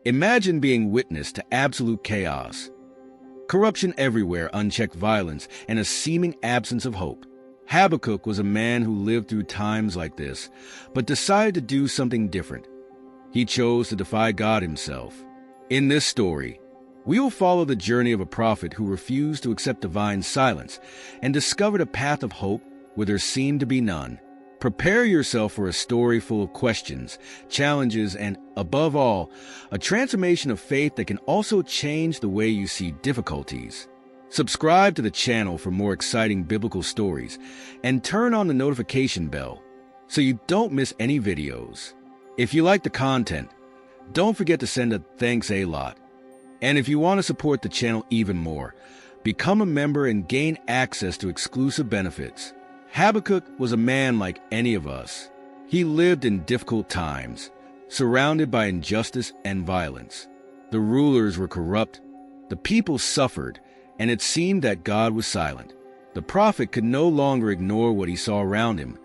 Imagine being witness to absolute chaos. Corruption everywhere, unchecked violence, and a seeming absence of hope. Habakkuk was a man who lived through times like this, but decided to do something different. He chose to defy God himself. In this story, we will follow the journey of a prophet who refused to accept divine silence and discovered a path of hope where there seemed to be none. Prepare yourself for a story full of questions, challenges, and, above all, a transformation of faith that can also change the way you see difficulties. Subscribe to the channel for more exciting biblical stories and turn on the notification bell so you don't miss any videos. If you like the content, don't forget to send a thanks a lot. And if you want to support the channel even more, become a member and gain access to exclusive benefits. Habakkuk was a man like any of us. He lived in difficult times, surrounded by injustice and violence. The rulers were corrupt, the people suffered, and it seemed that God was silent. The prophet could no longer ignore what he saw around him.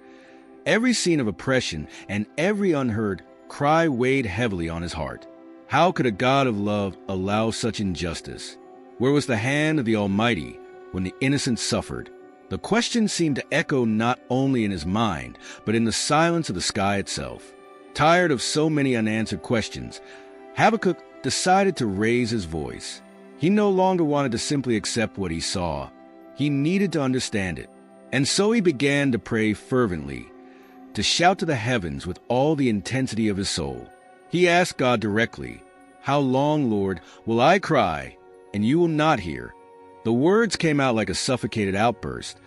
Every scene of oppression and every unheard cry weighed heavily on his heart. How could a God of love allow such injustice? Where was the hand of the Almighty when the innocent suffered? The question seemed to echo not only in his mind, but in the silence of the sky itself. Tired of so many unanswered questions, Habakkuk decided to raise his voice. He no longer wanted to simply accept what he saw. He needed to understand it. And so he began to pray fervently, to shout to the heavens with all the intensity of his soul. He asked God directly, "How long, Lord, will I cry, and you will not hear?" The words came out like a suffocated outburst,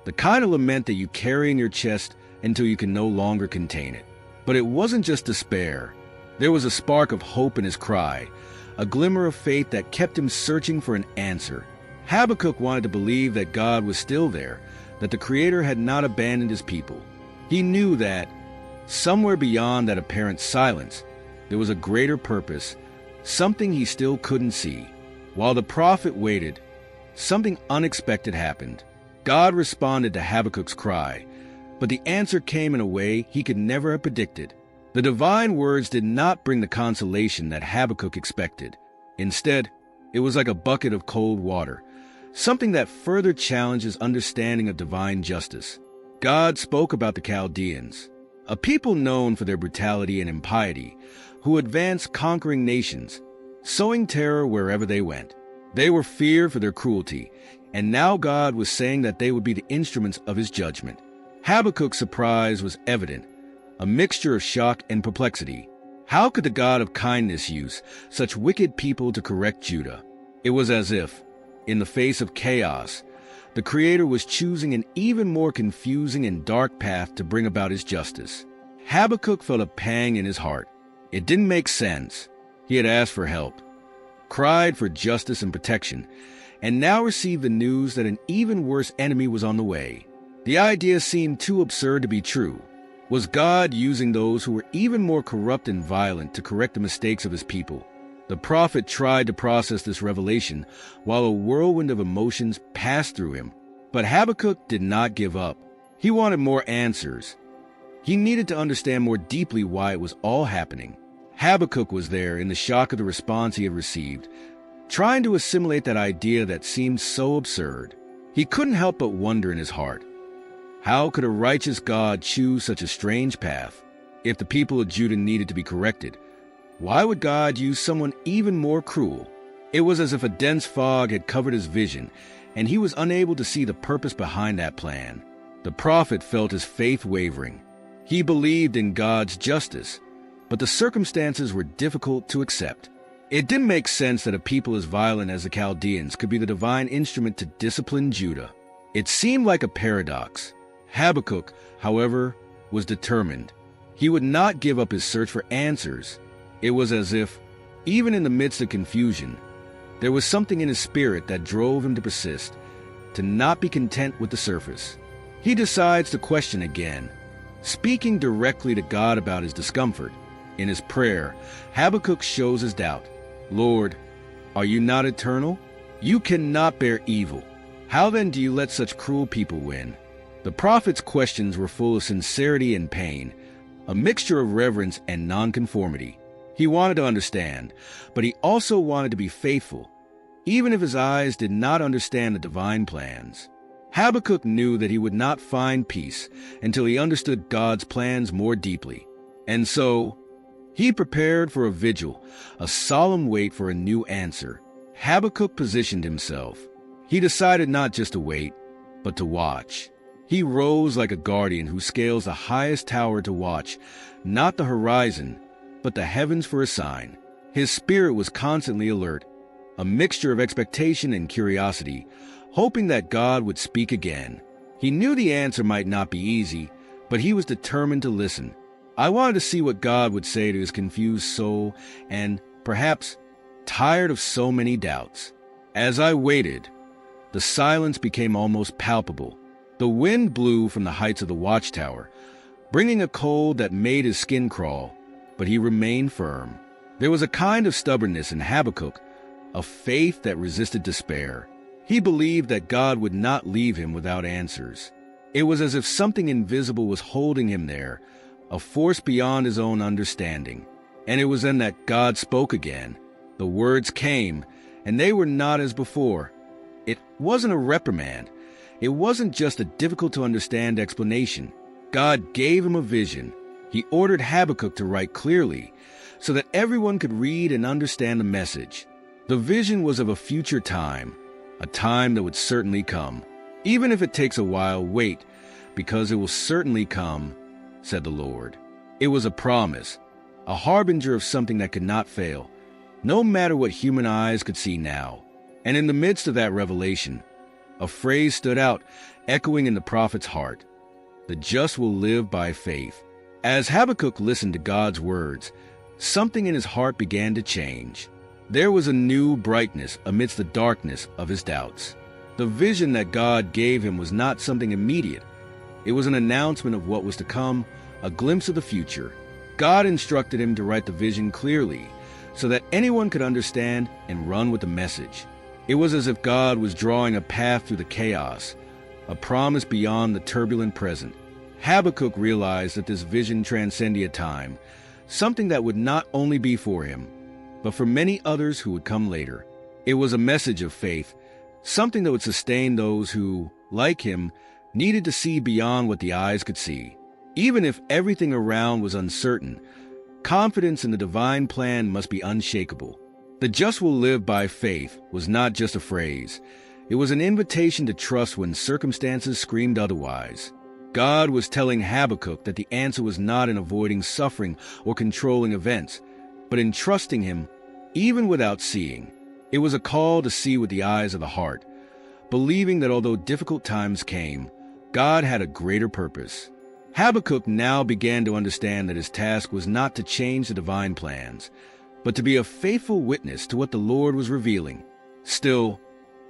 the kind of lament that you carry in your chest until you can no longer contain it. But it wasn't just despair. There was a spark of hope in his cry, a glimmer of faith that kept him searching for an answer. Habakkuk wanted to believe that God was still there, that the Creator had not abandoned his people. He knew that, somewhere beyond that apparent silence, there was a greater purpose, something he still couldn't see. While the prophet waited, something unexpected happened. God responded to Habakkuk's cry, but the answer came in a way he could never have predicted. The divine words did not bring the consolation that Habakkuk expected. Instead, it was like a bucket of cold water, something that further challenged his understanding of divine justice. God spoke about the Chaldeans, a people known for their brutality and impiety, who advanced conquering nations, sowing terror wherever they went. They were feared for their cruelty, and now God was saying that they would be the instruments of his judgment. Habakkuk's surprise was evident, a mixture of shock and perplexity. How could the God of kindness use such wicked people to correct Judah? It was as if, in the face of chaos, the Creator was choosing an even more confusing and dark path to bring about his justice. Habakkuk felt a pang in his heart. It didn't make sense. He had asked for help, cried for justice and protection, and now received the news that an even worse enemy was on the way. The idea seemed too absurd to be true. Was God using those who were even more corrupt and violent to correct the mistakes of his people? The prophet tried to process this revelation while a whirlwind of emotions passed through him. But Habakkuk did not give up. He wanted more answers. He needed to understand more deeply why it was all happening. Habakkuk was there in the shock of the response he had received, trying to assimilate that idea that seemed so absurd. He couldn't help but wonder in his heart, how could a righteous God choose such a strange path? If the people of Judah needed to be corrected, why would God use someone even more cruel? It was as if a dense fog had covered his vision, and he was unable to see the purpose behind that plan. The prophet felt his faith wavering. He believed in God's justice, but the circumstances were difficult to accept. It didn't make sense that a people as violent as the Chaldeans could be the divine instrument to discipline Judah. It seemed like a paradox. Habakkuk, however, was determined. He would not give up his search for answers. It was as if, even in the midst of confusion, there was something in his spirit that drove him to persist, to not be content with the surface. He decides to question again, speaking directly to God about his discomfort. In his prayer, Habakkuk shows his doubt. "Lord, are you not eternal? You cannot bear evil. How then do you let such cruel people win?" The prophet's questions were full of sincerity and pain, a mixture of reverence and nonconformity. He wanted to understand, but he also wanted to be faithful, even if his eyes did not understand the divine plans. Habakkuk knew that he would not find peace until he understood God's plans more deeply. And so, he prepared for a vigil, a solemn wait for a new answer. Habakkuk positioned himself. He decided not just to wait, but to watch. He rose like a guardian who scales the highest tower to watch, not the horizon, but the heavens for a sign. His spirit was constantly alert, a mixture of expectation and curiosity, hoping that God would speak again. He knew the answer might not be easy, but he was determined to listen. I wanted to see what God would say to his confused soul and, perhaps, tired of so many doubts. As I waited, the silence became almost palpable. The wind blew from the heights of the watchtower, bringing a cold that made his skin crawl, but he remained firm. There was a kind of stubbornness in Habakkuk, a faith that resisted despair. He believed that God would not leave him without answers. It was as if something invisible was holding him there, a force beyond his own understanding. And it was then that God spoke again. The words came, and they were not as before. It wasn't a reprimand. It wasn't just a difficult-to-understand explanation. God gave him a vision. He ordered Habakkuk to write clearly, so that everyone could read and understand the message. The vision was of a future time, a time that would certainly come. Even if it takes a while, wait, because it will certainly come, said the Lord. It was a promise, a harbinger of something that could not fail, no matter what human eyes could see now. And in the midst of that revelation, a phrase stood out, echoing in the prophet's heart: "The just will live by faith." As Habakkuk listened to God's words, something in his heart began to change. There was a new brightness amidst the darkness of his doubts. The vision that God gave him was not something immediate. It was an announcement of what was to come, a glimpse of the future. God instructed him to write the vision clearly, so that anyone could understand and run with the message. It was as if God was drawing a path through the chaos, a promise beyond the turbulent present. Habakkuk realized that this vision transcended time, something that would not only be for him, but for many others who would come later. It was a message of faith, something that would sustain those who, like him, needed to see beyond what the eyes could see. Even if everything around was uncertain, confidence in the divine plan must be unshakable. "The just will live by faith" was not just a phrase. It was an invitation to trust when circumstances screamed otherwise. God was telling Habakkuk that the answer was not in avoiding suffering or controlling events, but in trusting him, even without seeing. It was a call to see with the eyes of the heart, believing that although difficult times came, God had a greater purpose. Habakkuk now began to understand that his task was not to change the divine plans, but to be a faithful witness to what the Lord was revealing. Still,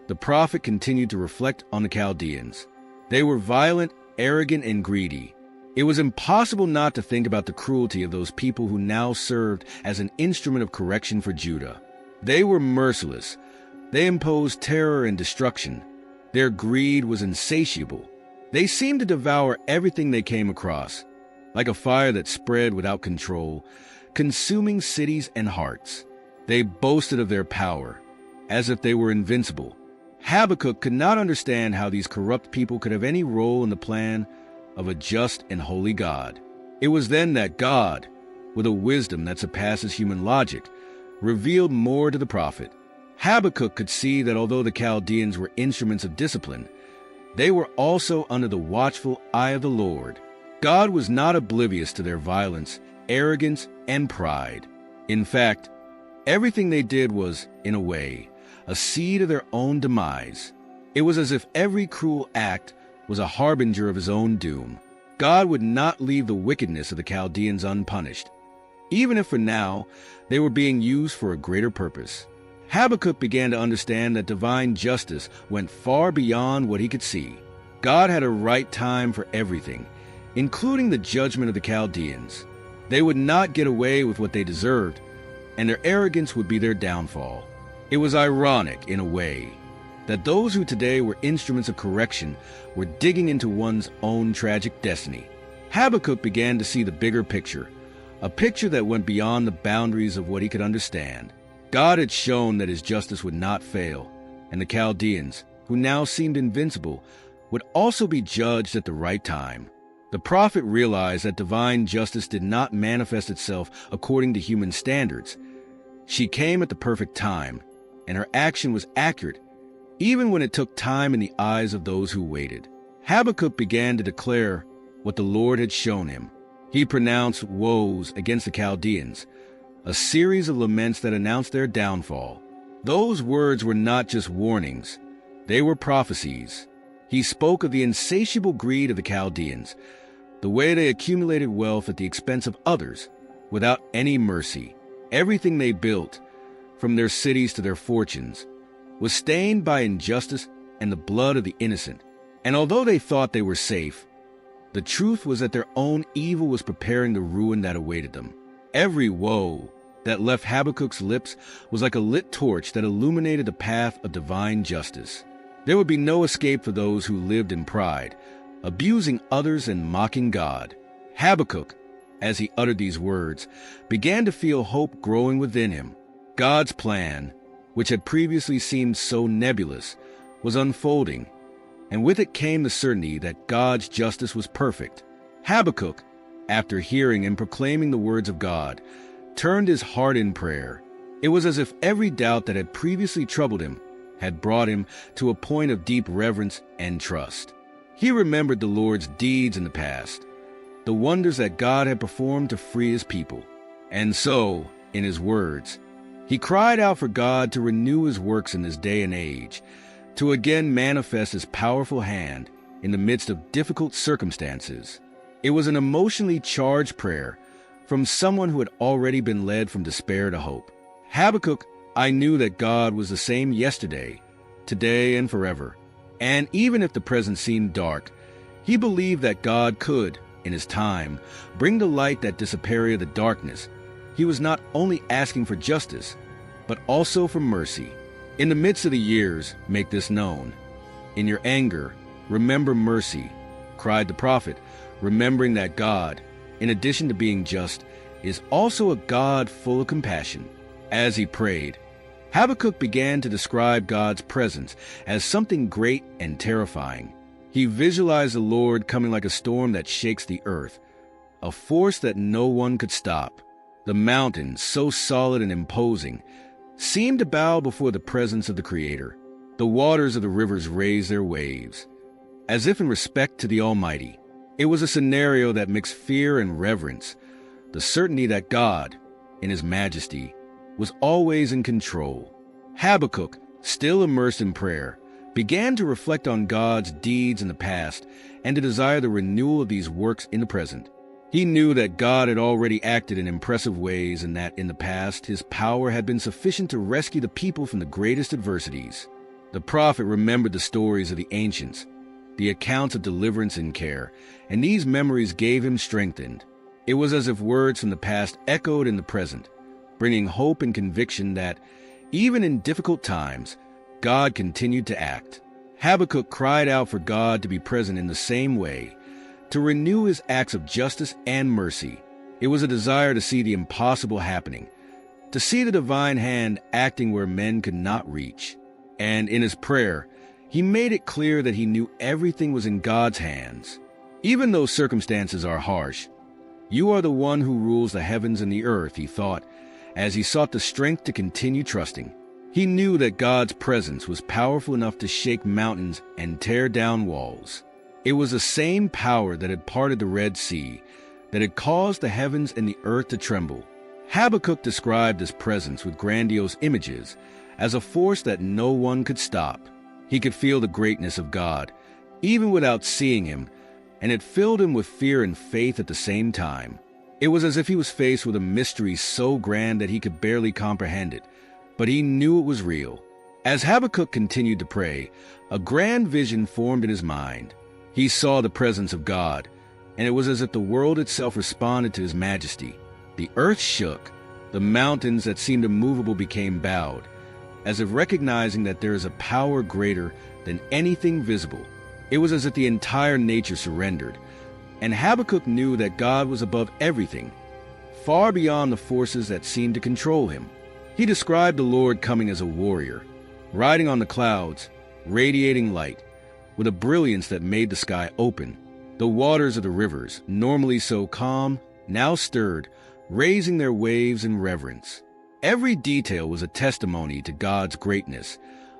the prophet continued to reflect on the Chaldeans. They were violent, arrogant, and greedy. It was impossible not to think about the cruelty of those people who now served as an instrument of correction for Judah. They were merciless. They imposed terror and destruction. Their greed was insatiable. They seemed to devour everything they came across, like a fire that spread without control, consuming cities and hearts. They boasted of their power, as if they were invincible. Habakkuk could not understand how these corrupt people could have any role in the plan of a just and holy God. It was then that God, with a wisdom that surpasses human logic, revealed more to the prophet. Habakkuk could see that although the Chaldeans were instruments of discipline, they were also under the watchful eye of the Lord. God was not oblivious to their violence, arrogance, and pride. In fact, everything they did was, in a way, a seed of their own demise. It was as if every cruel act was a harbinger of his own doom. God would not leave the wickedness of the Chaldeans unpunished, even if for now they were being used for a greater purpose. Habakkuk began to understand that divine justice went far beyond what he could see. God had a right time for everything, including the judgment of the Chaldeans. They would not get away with what they deserved, and their arrogance would be their downfall. It was ironic, in a way, that those who today were instruments of correction were digging into one's own tragic destiny. Habakkuk began to see the bigger picture, a picture that went beyond the boundaries of what he could understand. God had shown that his justice would not fail, and the Chaldeans, who now seemed invincible, would also be judged at the right time. The prophet realized that divine justice did not manifest itself according to human standards. She came at the perfect time, and her action was accurate, even when it took time in the eyes of those who waited. Habakkuk began to declare what the Lord had shown him. He pronounced woes against the Chaldeans, a series of laments that announced their downfall. Those words were not just warnings, they were prophecies. He spoke of the insatiable greed of the Chaldeans, the way they accumulated wealth at the expense of others, without any mercy. Everything they built, from their cities to their fortunes, was stained by injustice and the blood of the innocent. And although they thought they were safe, the truth was that their own evil was preparing the ruin that awaited them. Every woe that left Habakkuk's lips was like a lit torch that illuminated the path of divine justice. There would be no escape for those who lived in pride, abusing others and mocking God. Habakkuk, as he uttered these words, began to feel hope growing within him. God's plan, which had previously seemed so nebulous, was unfolding, and with it came the certainty that God's justice was perfect. Habakkuk, after hearing and proclaiming the words of God, turned his heart in prayer. It was as if every doubt that had previously troubled him had brought him to a point of deep reverence and trust. He remembered the Lord's deeds in the past, the wonders that God had performed to free his people. And so, in his words, he cried out for God to renew his works in this day and age, to again manifest his powerful hand in the midst of difficult circumstances. It was an emotionally charged prayer from someone who had already been led from despair to hope. Habakkuk, I knew that God was the same yesterday, today, and forever. And even if the present seemed dark, he believed that God could, in his time, bring the light that dissipated the darkness. He was not only asking for justice, but also for mercy. In the midst of the years, make this known. In your anger, remember mercy, cried the prophet, remembering that God, in addition to being just, is also a God full of compassion. As he prayed, Habakkuk began to describe God's presence as something great and terrifying. He visualized the Lord coming like a storm that shakes the earth, a force that no one could stop. The mountains, so solid and imposing, seemed to bow before the presence of the Creator. The waters of the rivers raised their waves, as if in respect to the Almighty. It was a scenario that mixed fear and reverence, the certainty that God, in his majesty, was always in control. Habakkuk, still immersed in prayer, began to reflect on God's deeds in the past and to desire the renewal of these works in the present. He knew that God had already acted in impressive ways and that in the past his power had been sufficient to rescue the people from the greatest adversities. The prophet remembered the stories of the ancients, the accounts of deliverance and care, and these memories gave him strengthened. It was as if words from the past echoed in the present, bringing hope and conviction that, even in difficult times, God continued to act. Habakkuk cried out for God to be present in the same way, to renew his acts of justice and mercy. It was a desire to see the impossible happening, to see the divine hand acting where men could not reach. And in his prayer, he made it clear that he knew everything was in God's hands. Even though circumstances are harsh, you are the one who rules the heavens and the earth, he thought, as he sought the strength to continue trusting. He knew that God's presence was powerful enough to shake mountains and tear down walls. It was the same power that had parted the Red Sea, that had caused the heavens and the earth to tremble. Habakkuk described this presence with grandiose images as a force that no one could stop. He could feel the greatness of God, even without seeing him, and it filled him with fear and faith at the same time. It was as if he was faced with a mystery so grand that he could barely comprehend it, but he knew it was real. As Habakkuk continued to pray, a grand vision formed in his mind. He saw the presence of God, and it was as if the world itself responded to his majesty. The earth shook, the mountains that seemed immovable became bowed, as if recognizing that there is a power greater than anything visible. It was as if the entire nature surrendered, and Habakkuk knew that God was above everything, far beyond the forces that seemed to control him. He described the Lord coming as a warrior, riding on the clouds, radiating light, with a brilliance that made the sky open. The waters of the rivers, normally so calm, now stirred, raising their waves in reverence. Every detail was a testimony to God's greatness,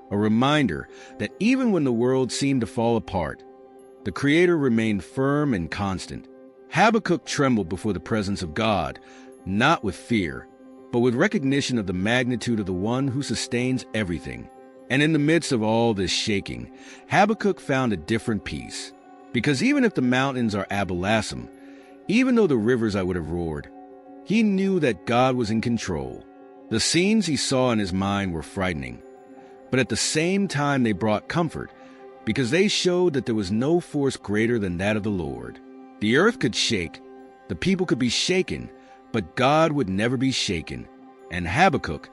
a reminder that even when the world seemed to fall apart, the Creator remained firm and constant. Habakkuk trembled before the presence of God, not with fear, but with recognition of the magnitude of the one who sustains everything. And in the midst of all this shaking, Habakkuk found a different peace. Because even if the mountains are Abalasam, even though the rivers I would have roared, he knew that God was in control. The scenes he saw in his mind were frightening, but at the same time they brought comfort, because they showed that there was no force greater than that of the Lord. The earth could shake, the people could be shaken, but God would never be shaken. And Habakkuk,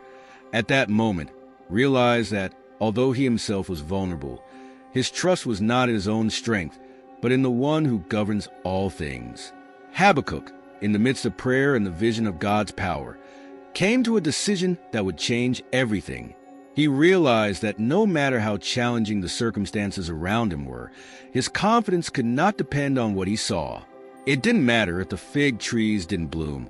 at that moment, realized that, although he himself was vulnerable, his trust was not in his own strength, but in the one who governs all things. Habakkuk, in the midst of prayer and the vision of God's power, came to a decision that would change everything. He realized that no matter how challenging the circumstances around him were, his confidence could not depend on what he saw. It didn't matter if the fig trees didn't bloom,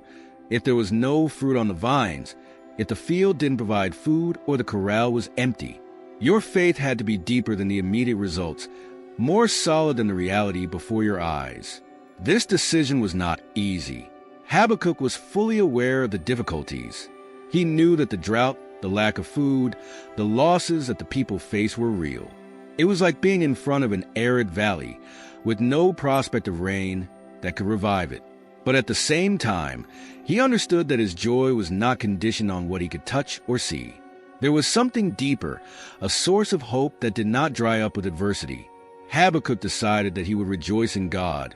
if there was no fruit on the vines, if the field didn't provide food or the corral was empty. Your faith had to be deeper than the immediate results, more solid than the reality before your eyes. This decision was not easy. Habakkuk was fully aware of the difficulties. He knew that the drought, the lack of food, the losses that the people faced were real. It was like being in front of an arid valley with no prospect of rain that could revive it. But at the same time, he understood that his joy was not conditioned on what he could touch or see. There was something deeper, a source of hope that did not dry up with adversity. Habakkuk decided that he would rejoice in God,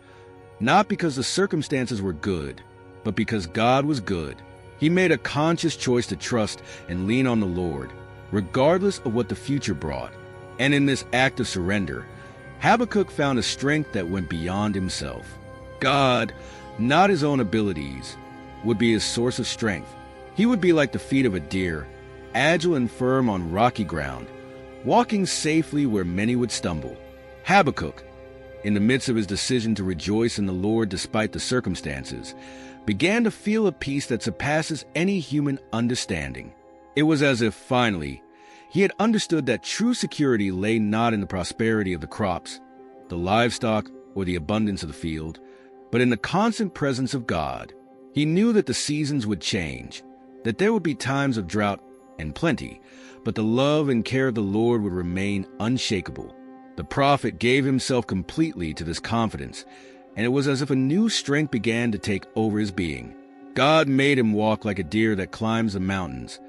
not because the circumstances were good, but because God was good. He made a conscious choice to trust and lean on the Lord, regardless of what the future brought. And in this act of surrender, Habakkuk found a strength that went beyond himself. God, not his own abilities, would be his source of strength. He would be like the feet of a deer, agile and firm on rocky ground, walking safely where many would stumble. Habakkuk, in the midst of his decision to rejoice in the Lord despite the circumstances, began to feel a peace that surpasses any human understanding. It was as if, finally, he had understood that true security lay not in the prosperity of the crops, the livestock, or the abundance of the field, but in the constant presence of God. He knew that the seasons would change, that there would be times of drought and plenty, but the love and care of the Lord would remain unshakable. The prophet gave himself completely to this confidence, and it was as if a new strength began to take over his being. God made him walk like a deer that climbs the mountains,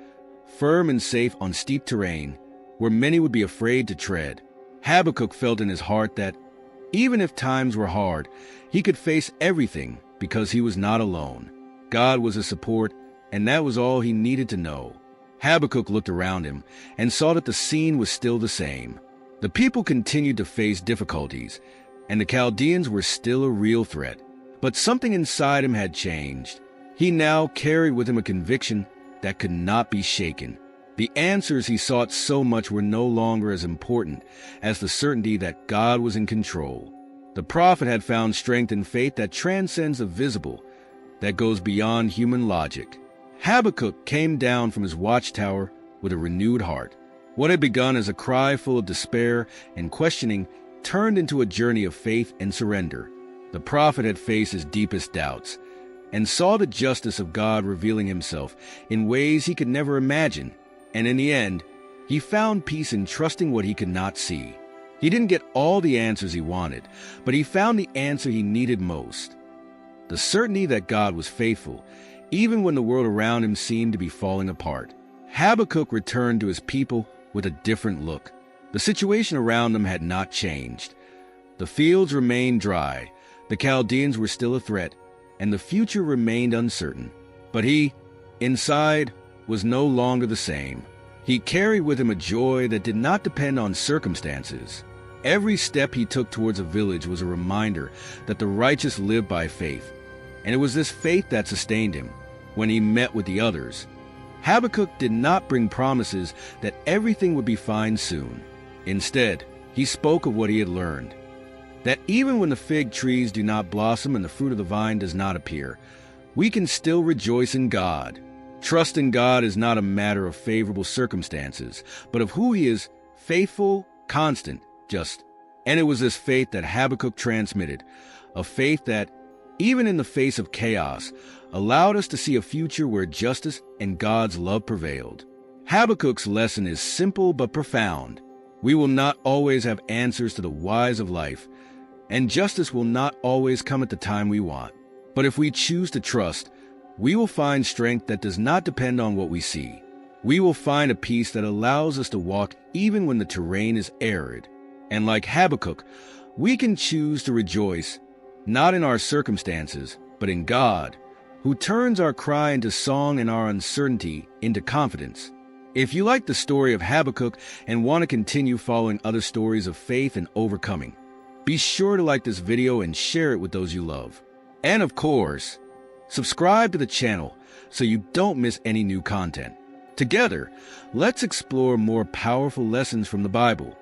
firm and safe on steep terrain, where many would be afraid to tread. Habakkuk felt in his heart that, even if times were hard, he could face everything because he was not alone. God was his support, and that was all he needed to know. Habakkuk looked around him and saw that the scene was still the same. The people continued to face difficulties, and the Chaldeans were still a real threat. But something inside him had changed. He now carried with him a conviction that could not be shaken. The answers he sought so much were no longer as important as the certainty that God was in control. The prophet had found strength and faith that transcends the visible, that goes beyond human logic. Habakkuk came down from his watchtower with a renewed heart. What had begun as a cry full of despair and questioning turned into a journey of faith and surrender. The prophet had faced his deepest doubts and saw the justice of God revealing himself in ways he could never imagine. And in the end, he found peace in trusting what he could not see. He didn't get all the answers he wanted, but he found the answer he needed most. The certainty that God was faithful, even when the world around him seemed to be falling apart. Habakkuk returned to his people with a different look. The situation around them had not changed. The fields remained dry, the Chaldeans were still a threat, and the future remained uncertain. But he, inside, was no longer the same. He carried with him a joy that did not depend on circumstances. Every step he took towards a village was a reminder that the righteous live by faith, and it was this faith that sustained him. when he met with the others. Habakkuk did not bring promises that everything would be fine soon. Instead, he spoke of what he had learned, that even when the fig trees do not blossom and the fruit of the vine does not appear, we can still rejoice in God. Trust in God is not a matter of favorable circumstances, but of who he is, faithful, constant, just. And it was this faith that Habakkuk transmitted, a faith that, even in the face of chaos, allowed us to see a future where justice and God's love prevailed. Habakkuk's lesson is simple but profound. We will not always have answers to the whys of life, and justice will not always come at the time we want. But if we choose to trust, we will find strength that does not depend on what we see. We will find a peace that allows us to walk even when the terrain is arid. And like Habakkuk, we can choose to rejoice, not in our circumstances, but in God, who turns our cry into song and our uncertainty into confidence. If you like the story of Habakkuk and want to continue following other stories of faith and overcoming, be sure to like this video and share it with those you love. And of course, subscribe to the channel so you don't miss any new content. Together, let's explore more powerful lessons from the Bible.